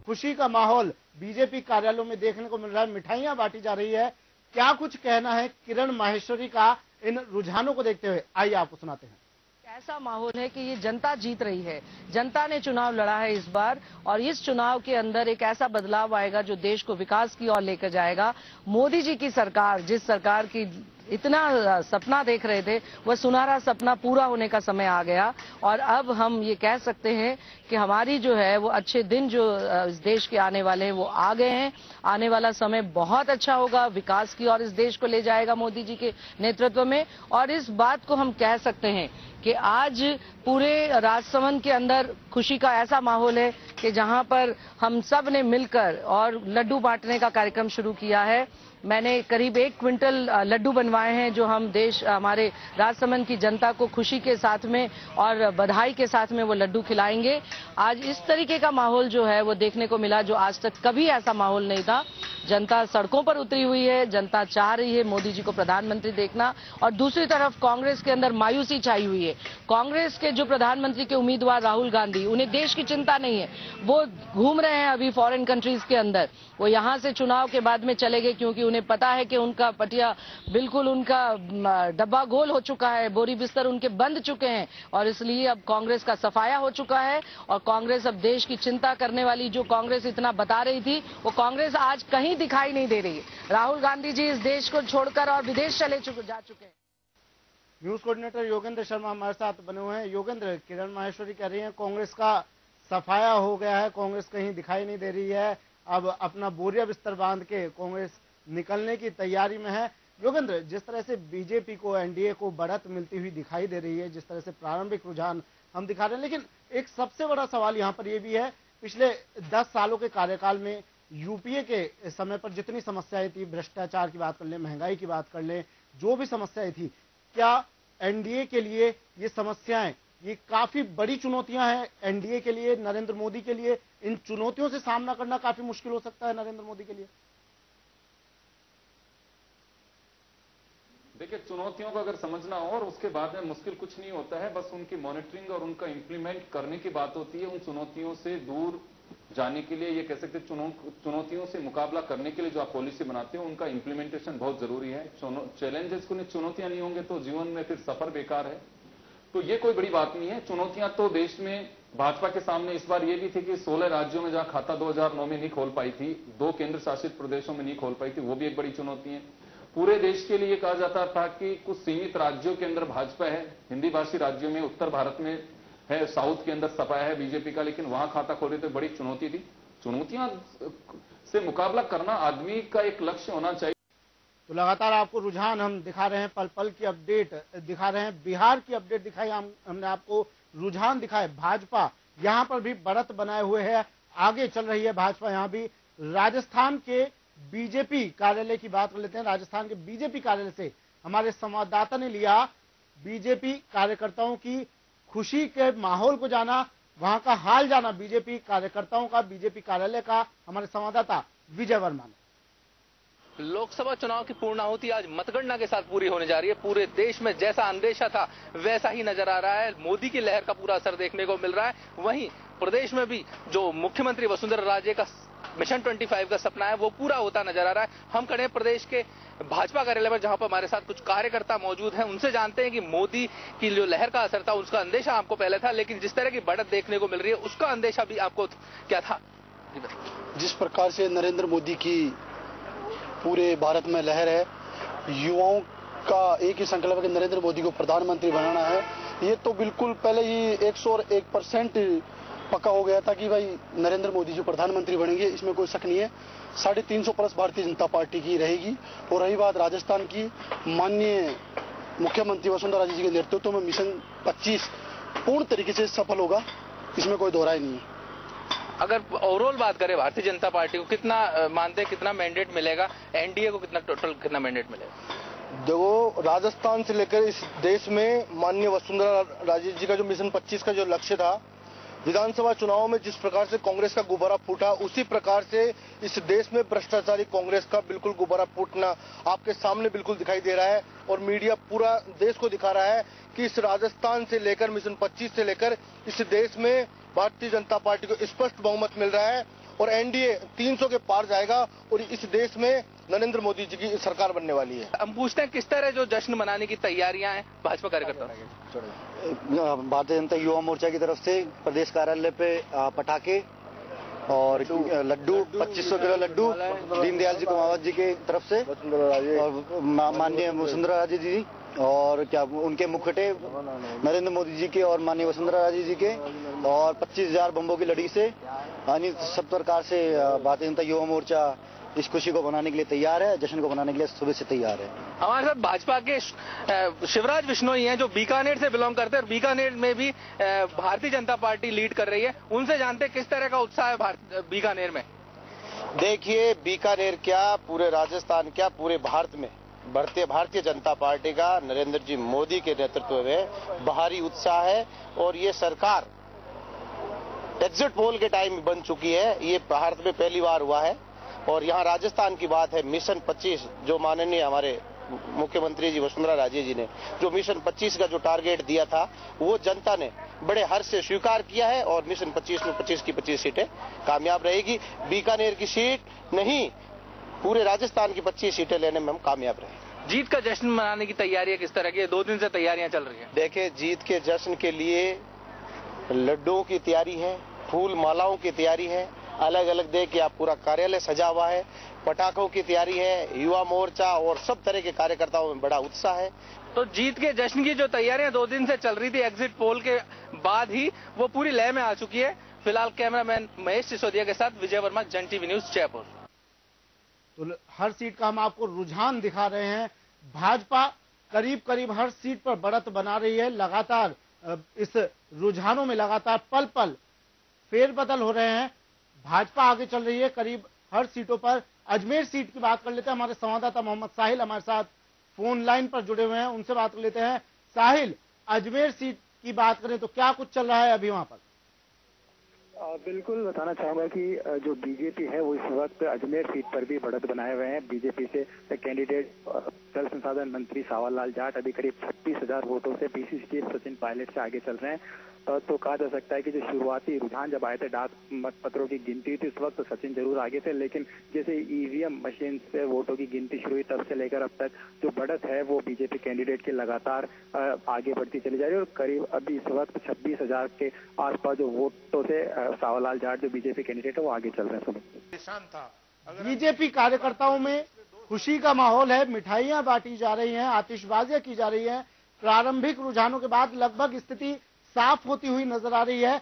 खुशी का माहौल बीजेपी कार्यालयों में देखने को मिल रहा है, मिठाइयां बांटी जा रही है। क्या कुछ कहना है किरण माहेश्वरी का इन रुझानों को देखते हुए, आइए आपको सुनाते हैं। ऐसा माहौल है कि ये जनता जीत रही है। जनता ने चुनाव लड़ा है इस बार, और इस चुनाव के अंदर एक ऐसा बदलाव आएगा जो देश को विकास की ओर लेकर जाएगा। मोदी जी की सरकार, जिस सरकार की इतना सपना देख रहे थे, वह सुनहरा सपना पूरा होने का समय आ गया। और अब हम ये कह सकते हैं कि हमारी जो है वो अच्छे दिन जो इस देश के आने वाले हैं वो आ गए हैं। आने वाला समय बहुत अच्छा होगा, विकास की ओर इस देश को ले जाएगा मोदी जी के नेतृत्व में। और इस बात को हम कह सकते हैं कि आज पूरे राजसमंद के अंदर खुशी का ऐसा माहौल है कि जहां पर हम सब ने मिलकर और लड्डू बांटने का कार्यक्रम शुरू किया है। मैंने करीब 1 क्विंटल लड्डू बनवाए हैं जो हम हमारे राजसमंद की जनता को खुशी के साथ में और बधाई के साथ में वो लड्डू खिलाएंगे। आज इस तरीके का माहौल जो है वो देखने को मिला जो आज तक कभी ऐसा माहौल नहीं था। जनता सड़कों पर उतरी हुई है, जनता चाह रही है मोदी जी को प्रधानमंत्री देखना। और दूसरी तरफ कांग्रेस के अंदर मायूसी छाई हुई है। कांग्रेस के जो प्रधानमंत्री के उम्मीदवार राहुल गांधी, उन्हें देश की चिंता नहीं है। वो घूम रहे हैं अभी फॉरेन कंट्रीज के अंदर। वो यहां से चुनाव के बाद में चले गए क्योंकि उन्हें पता है कि उनका पटिया बिल्कुल, उनका डब्बा गोल हो चुका है, बोरी बिस्तर उनके बंद चुके हैं। और इसलिए अब कांग्रेस का सफाया हो चुका है। और कांग्रेस अब देश की चिंता करने वाली जो कांग्रेस इतना बता रही थी, वो कांग्रेस आज कहीं दिखाई नहीं दे रही है। राहुल गांधी जी इस देश को छोड़कर और विदेश जा चुके हैं। न्यूज कोऑर्डिनेटर योगेंद्र शर्मा हमारे साथ बने हुए हैं। योगेंद्र, किरण माहेश्वरी कह रही हैं कांग्रेस का सफाया हो गया है, कांग्रेस कहीं दिखाई नहीं दे रही है, अब अपना बोरिया बिस्तर बांध के कांग्रेस निकलने की तैयारी में है। योगेंद्र, जिस तरह से बीजेपी को, एनडीए को बढ़त मिलती हुई दिखाई दे रही है, जिस तरह से प्रारंभिक रुझान हम दिखा रहे हैं, लेकिन एक सबसे बड़ा सवाल यहाँ पर यह भी है, पिछले 10 सालों के कार्यकाल में यूपीए के समय पर जितनी समस्याएं थी, भ्रष्टाचार की बात कर लें, महंगाई की बात कर लें, जो भी समस्याएं थी, क्या एनडीए के लिए ये समस्याएं, ये काफी बड़ी चुनौतियां हैं एनडीए के लिए, नरेंद्र मोदी के लिए? इन चुनौतियों से सामना करना काफी मुश्किल हो सकता है नरेंद्र मोदी के लिए? देखिए, चुनौतियों को अगर समझना हो और उसके बाद में मुश्किल कुछ नहीं होता है, बस उनकी मॉनिटरिंग और उनका इंप्लीमेंट करने की बात होती है। उन चुनौतियों से दूर जाने के लिए, ये कह सकते चुनौतियों से मुकाबला करने के लिए जो आप पॉलिसी बनाते हो, उनका इंप्लीमेंटेशन बहुत जरूरी है। चैलेंजेस को, चुनौतियां नहीं होंगे तो जीवन में फिर सफर बेकार है। तो ये कोई बड़ी बात नहीं है। चुनौतियां तो देश में भाजपा के सामने इस बार ये भी थी कि 16 राज्यों में जहां खाता 2009 में नहीं खोल पाई थी, 2 केंद्र शासित प्रदेशों में नहीं खोल पाई थी, वो भी एक बड़ी चुनौती है। पूरे देश के लिए कहा जाता था कि कुछ सीमित राज्यों के अंदर भाजपा है, हिंदी भाषी राज्यों में, उत्तर भारत में है, साउथ के अंदर सपा है बीजेपी का, लेकिन वहां खाता खोले तो बड़ी चुनौती थी। चुनौतियां से मुकाबला करना आदमी का एक लक्ष्य होना चाहिए। तो लगातार आपको रुझान हम दिखा रहे हैं, पल पल की अपडेट दिखा रहे हैं, बिहार की अपडेट दिखाई, हमने आपको रुझान दिखाए। भाजपा यहां पर भी बढ़त बनाए हुए है, आगे चल रही है भाजपा यहां भी। राजस्थान के बीजेपी कार्यालय की बात कर लेते हैं। राजस्थान के बीजेपी कार्यालय से हमारे संवाददाता ने लिया बीजेपी कार्यकर्ताओं की खुशी के माहौल को जाना, वहां का हाल जाना, बीजेपी कार्यकर्ताओं का, बीजेपी कार्यालय का। हमारे संवाददाता विजय वर्मा ने। लोकसभा चुनाव की पूर्णाहुति आज मतगणना के साथ पूरी होने जा रही है। पूरे देश में जैसा अंदेशा था वैसा ही नजर आ रहा है। मोदी की लहर का पूरा असर देखने को मिल रहा है। वहीं प्रदेश में भी जो मुख्यमंत्री वसुंधरा राजे का मिशन 25 का सपना है वो पूरा होता नजर आ रहा है। हम खड़े हैं प्रदेश के भाजपा कार्यालय पर, जहां पर हमारे साथ कुछ कार्यकर्ता मौजूद हैं। उनसे जानते हैं कि मोदी की जो लहर का असर था उसका अंदेशा आपको पहले था, लेकिन जिस तरह की बढ़त देखने को मिल रही है उसका अंदेशा भी आपको क्या था? जिस प्रकार से नरेंद्र मोदी की पूरे भारत में लहर है, युवाओं का एक ही संकल्प है कि नरेंद्र मोदी को प्रधानमंत्री बनाना है। ये तो बिल्कुल पहले ही 101% पक्का हो गया था कि भाई नरेंद्र मोदी जो प्रधानमंत्री बनेंगे, इसमें कोई शक नहीं है। 350 प्लस भारतीय जनता पार्टी की रहेगी। और रही बात राजस्थान की, माननीय मुख्यमंत्री वसुंधरा राजे जी के नेतृत्व में मिशन 25 पूर्ण तरीके से सफल होगा, इसमें कोई दोहराई नहीं है। अगर ओवरऑल बात करें भारतीय जनता पार्टी को कितना मानते हैं, कितना मैंडेट मिलेगा? एनडीए को कितना मैंडेट मिलेगा? देखो, राजस्थान से लेकर इस देश में माननीय वसुंधरा राजे जी का जो मिशन 25 का जो लक्ष्य था, विधानसभा चुनाव में जिस प्रकार से कांग्रेस का गुब्बारा फूटा, उसी प्रकार से इस देश में भ्रष्टाचारी कांग्रेस का बिल्कुल गुब्बारा फूटना आपके सामने बिल्कुल दिखाई दे रहा है। और मीडिया पूरा देश को दिखा रहा है कि इस राजस्थान से लेकर मिशन 25 से लेकर इस देश में भारतीय जनता पार्टी को स्पष्ट बहुमत मिल रहा है। और एनडीए 300 के पार जाएगा और इस देश में नरेंद्र मोदी जी की सरकार बनने वाली है। हम पूछते हैं किस तरह जो जश्न मनाने की तैयारियां हैं भाजपा कार्यकर्ता। भारतीय जनता युवा मोर्चा की तरफ से प्रदेश कार्यालय पे पटाखे और लड्डू 2500 किलो लड्डू दीनदयाल जी कुमावत जी के तरफ से और माननीय वसुंधरा राजे जी और क्या उनके मुखटे नरेंद्र मोदी जी के और माननीय वसुंधरा राजे जी के और 25,000 बम्बों की लड़ी से यानी सब प्रकार से भारतीय जनता युवा मोर्चा इस खुशी को बनाने के लिए तैयार है, जश्न को बनाने के लिए सुबह से तैयार है। हमारे साथ भाजपा के शिवराज बिश्नोई हैं जो बीकानेर से बिलोंग करते हैं और बीकानेर में भी भारतीय जनता पार्टी लीड कर रही है। उनसे जानते हैं किस तरह का उत्साह है बीकानेर में। देखिए, बीकानेर क्या पूरे राजस्थान क्या पूरे भारत में भारतीय जनता पार्टी का नरेंद्र जी मोदी के नेतृत्व में भारी उत्साह है और ये सरकार एग्जिट पोल के टाइम बन चुकी है। ये भारत में पहली बार हुआ है और यहाँ राजस्थान की बात है मिशन 25 जो माननीय हमारे मुख्यमंत्री जी वसुंधरा राजे जी ने जो मिशन 25 का जो टारगेट दिया था वो जनता ने बड़े हर्ष से स्वीकार किया है और मिशन 25 में 25 की 25 सीटें कामयाब रहेगी। बीकानेर की सीट नहीं पूरे राजस्थान की 25 सीटें लेने में हम कामयाब रहे। जीत का जश्न मनाने की तैयारी किस तरह की है? 2 दिन से तैयारियां चल रही है। देखिए, जीत के जश्न के लिए लड्डुओं की तैयारी है, फूल मालाओं की तैयारी है, अलग अलग देखिए आप पूरा कार्यालय सजा हुआ है, पटाखों की तैयारी है, युवा मोर्चा और सब तरह के कार्यकर्ताओं में बड़ा उत्साह है। तो जीत के जश्न की जो तैयारियां 2 दिन से चल रही थी एग्जिट पोल के बाद ही वो पूरी लय में आ चुकी है। फिलहाल कैमरामैन महेश सिसोदिया के साथ विजय वर्मा, जन टीवी न्यूज, जयपुर। तो हर सीट का हम आपको रुझान दिखा रहे हैं। भाजपा करीब करीब हर सीट पर बढ़त बना रही है। लगातार इस रुझानों में लगातार पल पल फेरबदल हो रहे हैं। भाजपा आगे चल रही है करीब हर सीटों पर। अजमेर सीट की बात कर लेते हैं। हमारे संवाददाता मोहम्मद साहिल हमारे साथ फोन लाइन पर जुड़े हुए हैं, उनसे बात कर लेते हैं। साहिल, अजमेर सीट की बात करें तो क्या कुछ चल रहा है अभी वहां पर? बिल्कुल बताना चाहूंगा कि जो बीजेपी है वो इस वक्त अजमेर सीट पर भी बढ़त बनाए हुए हैं। बीजेपी से कैंडिडेट जल संसाधन मंत्री सावर लाल जाट अभी करीब 36,000 वोटों से पीसीसी चीफ सचिन पायलट से आगे चल रहे हैं। तो कहा जा सकता है कि जो शुरुआती रुझान जब आए थे डाक मतपत्रों की गिनती थी उस वक्त सचिन जरूर आगे थे, लेकिन जैसे ईवीएम मशीन से वोटों की गिनती शुरू हुई तब से लेकर अब तक जो बढ़त है वो बीजेपी कैंडिडेट की लगातार आगे बढ़ती चली जा रही है और करीब अभी इस वक्त 26,000 के आसपास जो वोटों से सावरलाल जाट जो बीजेपी कैंडिडेट है वो आगे चल रहे हैं। बीजेपी कार्यकर्ताओं में खुशी का माहौल है, मिठाइयां बांटी जा रही हैं, आतिशबाजियां की जा रही हैं। प्रारंभिक रुझानों के बाद लगभग स्थिति साफ होती हुई नजर आ रही है।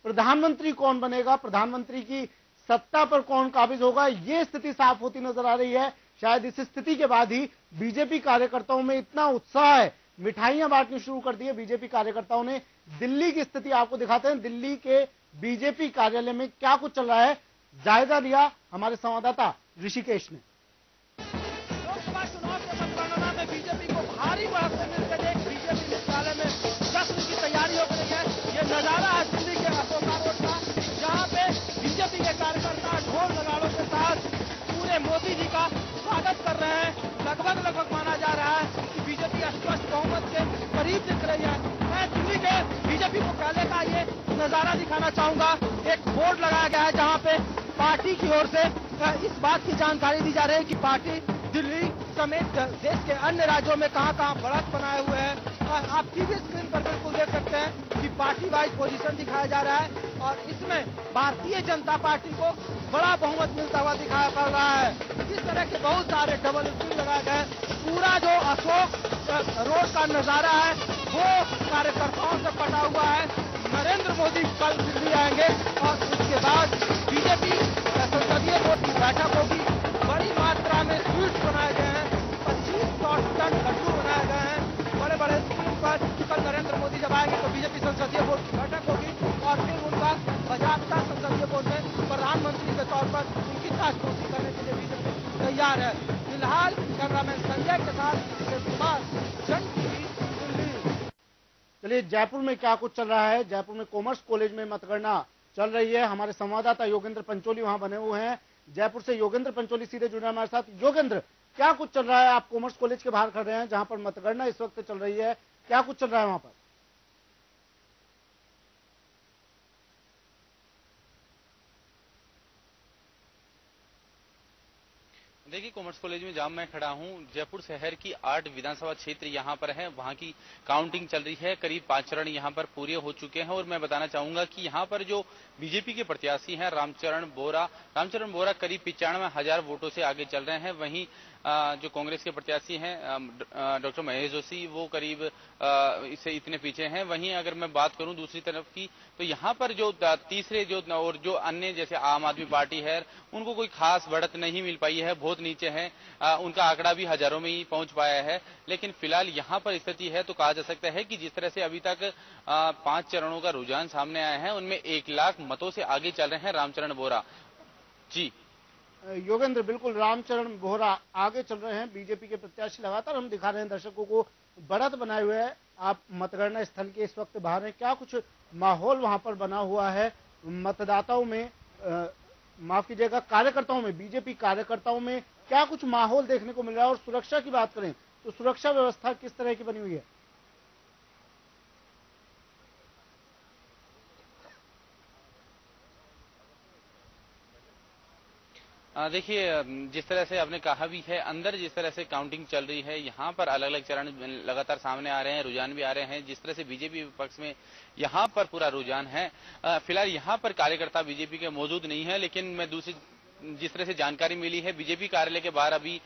प्रधानमंत्री कौन बनेगा, प्रधानमंत्री की सत्ता पर कौन काबिज होगा, ये स्थिति साफ होती नजर आ रही है। शायद इस स्थिति के बाद ही बीजेपी कार्यकर्ताओं में इतना उत्साह है, मिठाइयां बांटनी शुरू कर दी है बीजेपी कार्यकर्ताओं ने। दिल्ली की स्थिति आपको दिखाते हैं। दिल्ली के बीजेपी कार्यालय में क्या कुछ चल रहा है, जायजा लिया हमारे संवाददाता ऋषिकेश ने। लोकसभा चुनाव के मतगणना में बीजेपी को भारी बढ़त मिलने से देख बीजेपी मुख्यालय में जश्न की तैयारी हो गई है। ये नजारा है दिल्ली के अशोका रोड का, जहां पे बीजेपी के कार्यकर्ता ढोल नगाड़ों के साथ पूरे मोदी जी का स्वागत कर रहे हैं। लगभग माना जा रहा है कि बीजेपी स्पष्ट बहुमत के करीब दिख रही है। मैं दिल्ली के बीजेपी मुख्यालय का ये नजारा दिखाना चाहूंगा। एक बोर्ड लगाया गया है जहां पे पार्टी की ओर से इस बात की जानकारी दी जा रही है कि पार्टी दिल्ली समेत देश के अन्य राज्यों में कहां बढ़त बनाए हुए हैं। आप टीवी स्क्रीन पर बिल्कुल देख सकते हैं कि पार्टी वाइज पोजीशन दिखाया जा रहा है और इसमें भारतीय जनता पार्टी को बड़ा बहुमत मिलता हुआ दिखाई पड़ रहा है। इस तरह के बहुत सारे डबल स्क्रीन लगाए गए। पूरा जो अशोक रोड का नजारा है वो कार्यकर्ताओं से पटा हुआ है। नरेंद्र मोदी कल दिल्ली आएंगे और उसके बाद बीजेपी संसदीय बोर्ड की बैठक होगी। बड़ी मात्रा में स्वीट्स बनाए गए हैं, 25 टन लड्डू बनाए गए हैं बड़े बड़े स्क्रीन पर। कल नरेंद्र मोदी जब आएंगे तो बीजेपी संसदीय बोर्ड की बैठक होगी और फिर उनका बजाबता संसदीय बोर्ड में प्रधानमंत्री के तौर पर उनकी ताजपोशी करने के लिए बीजेपी तैयार है। फिलहाल कैमरामैन संजय के साथ कुमार, जन टीवी, दिल्ली। चलिए, जयपुर में क्या कुछ चल रहा है। जयपुर में कॉमर्स कॉलेज में मतगणना चल रही है। हमारे संवाददाता योगेंद्र पंचोली वहां बने हुए हैं। जयपुर से योगेंद्र पंचोली सीधे जुड़े हमारे साथ। योगेंद्र, क्या कुछ चल रहा है? आप कॉमर्स कॉलेज के बाहर खड़े हैं जहां पर मतगणना इस वक्त चल रही है, क्या कुछ चल रहा है वहां पर? देखिए, कॉमर्स कॉलेज में जहां मैं खड़ा हूं, जयपुर शहर की 8 विधानसभा क्षेत्र यहां पर है। वहां की काउंटिंग चल रही है। करीब 5 चरण यहां पर पूरे हो चुके हैं और मैं बताना चाहूंगा कि यहां पर जो बीजेपी के प्रत्याशी हैं रामचरण बोरा करीब 95,000 वोटों से आगे चल रहे हैं। वहीं जो कांग्रेस के प्रत्याशी हैं डॉक्टर महेश जोशी, वो करीब इससे इतने पीछे हैं। वहीं अगर मैं बात करूं दूसरी तरफ की, तो यहाँ पर जो तीसरे और जो अन्य जैसे आम आदमी पार्टी है, उनको कोई खास बढ़त नहीं मिल पाई है, बहुत नीचे है। उनका आंकड़ा भी हजारों में ही पहुंच पाया है। लेकिन फिलहाल यहाँ पर स्थिति है तो कहा जा सकता है कि जिस तरह से अभी तक 5 चरणों का रुझान सामने आया है, उनमें 1 लाख मतों से आगे चल रहे हैं रामचरण बोरा जी। योगेंद्र, बिल्कुल रामचरण बोहरा आगे चल रहे हैं, बीजेपी के प्रत्याशी। लगातार हम दिखा रहे हैं दर्शकों को, बढ़त बनाए हुए है। आप मतगणना स्थल के इस वक्त बाहर हैं, क्या कुछ माहौल वहां पर बना हुआ है मतदाताओं में, माफ कीजिएगा कार्यकर्ताओं में, बीजेपी कार्यकर्ताओं में क्या कुछ माहौल देखने को मिल रहा है? और सुरक्षा की बात करें तो सुरक्षा व्यवस्था किस तरह की बनी हुई है? देखिए, जिस तरह से आपने कहा भी है, अंदर जिस तरह से काउंटिंग चल रही है, यहाँ पर अलग अलग चरण लगातार सामने आ रहे हैं, रुझान भी आ रहे हैं। जिस तरह से बीजेपी विपक्ष में यहाँ पर पूरा रुझान है, फिलहाल यहाँ पर कार्यकर्ता बीजेपी के मौजूद नहीं है। लेकिन मैं जिस तरह से जानकारी मिली है, बीजेपी कार्यालय के बाहर अभी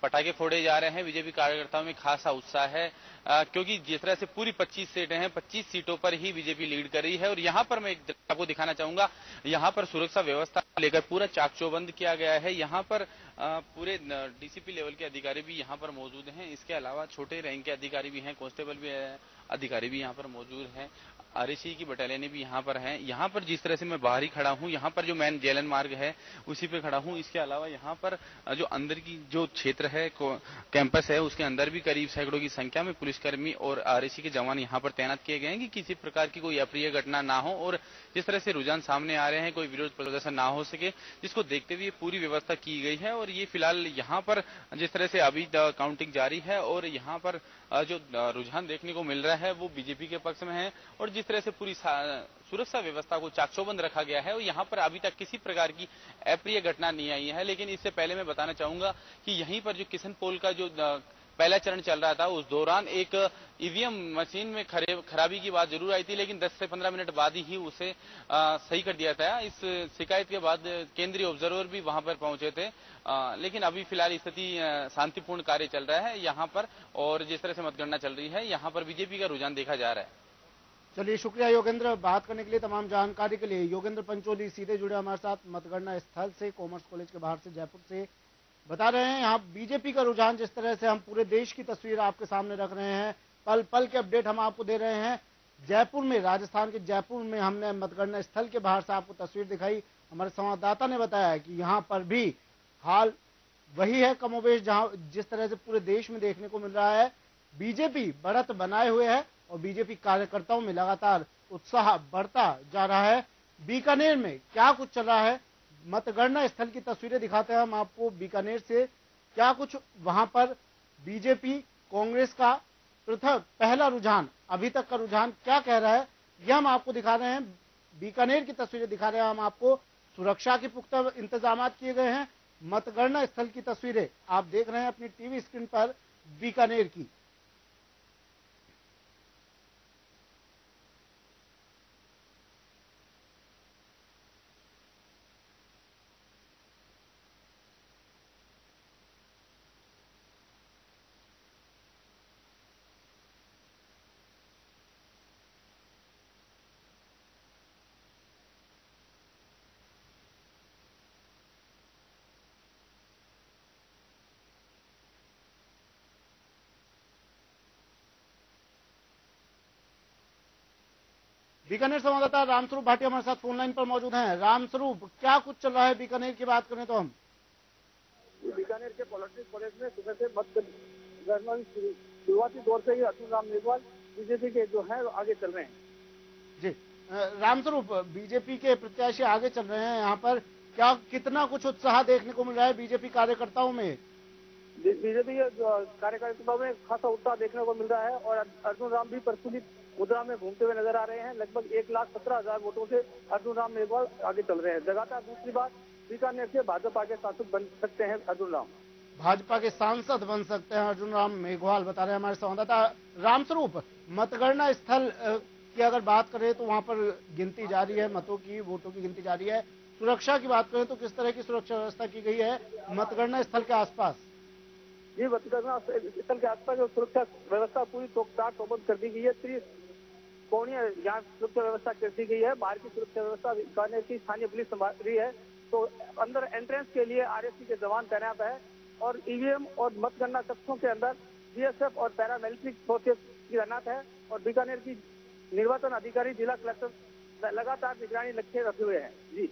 पटाखे फोड़े जा रहे हैं। बीजेपी कार्यकर्ताओं में खासा उत्साह है, क्योंकि जिस तरह से पूरी 25 सीटें हैं, 25 सीटों पर ही बीजेपी लीड कर रही है। और यहाँ पर मैं आपको दिखाना चाहूंगा, यहाँ पर सुरक्षा व्यवस्था लेकर पूरा चाक चौबंद किया गया है। यहाँ पर पूरे डीसीपी लेवल के अधिकारी भी यहाँ पर मौजूद हैं। इसके अलावा छोटे रैंक के अधिकारी भी हैं, कांस्टेबल भी अधिकारी भी यहाँ पर मौजूद हैं, आरएसी की बटालियनें भी यहाँ पर हैं। यहाँ पर जिस तरह से मैं बाहर ही खड़ा हूँ, यहाँ पर जो मेन जेलन मार्ग है उसी पे खड़ा हूँ। इसके अलावा यहाँ पर जो अंदर की जो क्षेत्र है, कैंपस है, उसके अंदर भी करीब सैकड़ों की संख्या में पुलिसकर्मी और आरएसी के जवान यहाँ पर तैनात किए गए हैं कि किसी प्रकार की कोई अप्रिय घटना ना हो और जिस तरह से रुझान सामने आ रहे हैं, कोई विरोध प्रदर्शन ना हो सके, जिसको देखते हुए पूरी व्यवस्था की गई है। और ये फिलहाल यहाँ पर जिस तरह से अभी काउंटिंग जारी है और यहाँ पर जो रुझान देखने को मिल रहा है वो बीजेपी के पक्ष में है। और जिस तरह से पूरी सुरक्षा व्यवस्था को चाकचौबंद रखा गया है और यहाँ पर अभी तक किसी प्रकार की अप्रिय घटना नहीं आई है। लेकिन इससे पहले मैं बताना चाहूंगा कि यहीं पर जो किशन पोल का जो पहला चरण चल रहा था, उस दौरान एक ईवीएम मशीन में खराबी की बात जरूर आई थी, लेकिन 10 से 15 मिनट बाद ही उसे सही कर दिया था। इस शिकायत के बाद केंद्रीय ऑब्जर्वर भी वहां पर पहुंचे थे। लेकिन अभी फिलहाल स्थिति शांतिपूर्ण कार्य चल रहा है यहाँ पर। और जिस तरह से मतगणना चल रही है, यहाँ पर बीजेपी का रुझान देखा जा रहा है। चलिए, शुक्रिया योगेंद्र, बात करने के लिए, तमाम जानकारी के लिए। योगेंद्र पंचोली सीधे जुड़े हमारे साथ मतगणना स्थल से, कॉमर्स कॉलेज के बाहर से, जयपुर से। बता रहे हैं यहाँ बीजेपी का रुझान, जिस तरह से हम पूरे देश की तस्वीर आपके सामने रख रहे हैं, पल पल के अपडेट हम आपको दे रहे हैं। जयपुर में, राजस्थान के जयपुर में हमने मतगणना स्थल के बाहर से आपको तस्वीर दिखाई। हमारे संवाददाता ने बताया कि यहाँ पर भी हाल वही है कमोबेश, जहां जिस तरह से पूरे देश में देखने को मिल रहा है। बीजेपी बढ़त बनाए हुए है और बीजेपी कार्यकर्ताओं में लगातार उत्साह बढ़ता जा रहा है। बीकानेर में क्या कुछ चल रहा है, मतगणना स्थल की तस्वीरें दिखाते हैं हम आपको बीकानेर से। क्या कुछ वहां पर बीजेपी कांग्रेस का पृथक पहला रुझान, अभी तक का रुझान क्या कह रहा है, यह हम आपको दिखा रहे हैं। बीकानेर की तस्वीरें दिखा रहे हैं हम आपको। सुरक्षा के पुख्ता इंतजाम किए गए हैं। मतगणना स्थल की तस्वीरें आप देख रहे हैं अपनी टीवी स्क्रीन पर बीकानेर की। बीकानेर संवाददाता रामस्वरूप भाटिया हमारे साथ फोन लाइन पर मौजूद हैं। रामस्वरूप, क्या कुछ चल रहा है बीकानेर की बात करें तो हम? बीकानेर के पॉलिटिक्स कॉलेज में सुबह से मतगणना शुरुआती दौर से ही अर्जुन राम मेघवाल बीजेपी के जो है आगे चल रहे हैं। जी रामस्वरूप, बीजेपी के प्रत्याशी आगे चल रहे हैं, यहाँ पर क्या कितना कुछ उत्साह देखने को मिल रहा है बीजेपी कार्यकर्ताओं में? बीजेपी कार्यकर्ताओं में खासा उत्साह देखने को मिल रहा है और अर्जुन राम भी प्रफुल्लित मुद्रा में घूमते हुए नजर आ रहे हैं। लगभग 1,17,000 वोटों से अर्जुन राम मेघवाल आगे चल रहे हैं। लगातार दूसरी बात बीकानेर से भाजपा के सांसद बन सकते हैं अर्जुन राम। भाजपा के सांसद बन सकते हैं अर्जुन राम मेघवाल, बता रहे हैं हमारे संवाददाता रामस्वरूप। मतगणना स्थल की अगर बात करें तो वहां पर गिनती जारी है, मतों की, वोटों की गिनती जारी है। सुरक्षा की बात करें तो किस तरह की सुरक्षा व्यवस्था की गई है मतगणना स्थल के आसपास? जी, मतगणना स्थल के आसपास जो सुरक्षा व्यवस्था पूरी तोकतार चौबंद कर दी गई है। 30 कोणीय यहाँ सुरक्षा व्यवस्था कर दी गई है। बाहर की सुरक्षा व्यवस्था बीकानेर की स्थानीय पुलिस संभाल रही है। तो अंदर एंट्रेंस के लिए आरएससी के जवान तैनात है और ईवीएम और मतगणना कक्षों के अंदर बीएसएफ और पैरामिलिट्री फोर्सेस की तैनात है। और बीकानेर की निर्वाचन अधिकारी जिला कलेक्टर लगातार निगरानी लक्ष्य रखे हुए हैं। जी।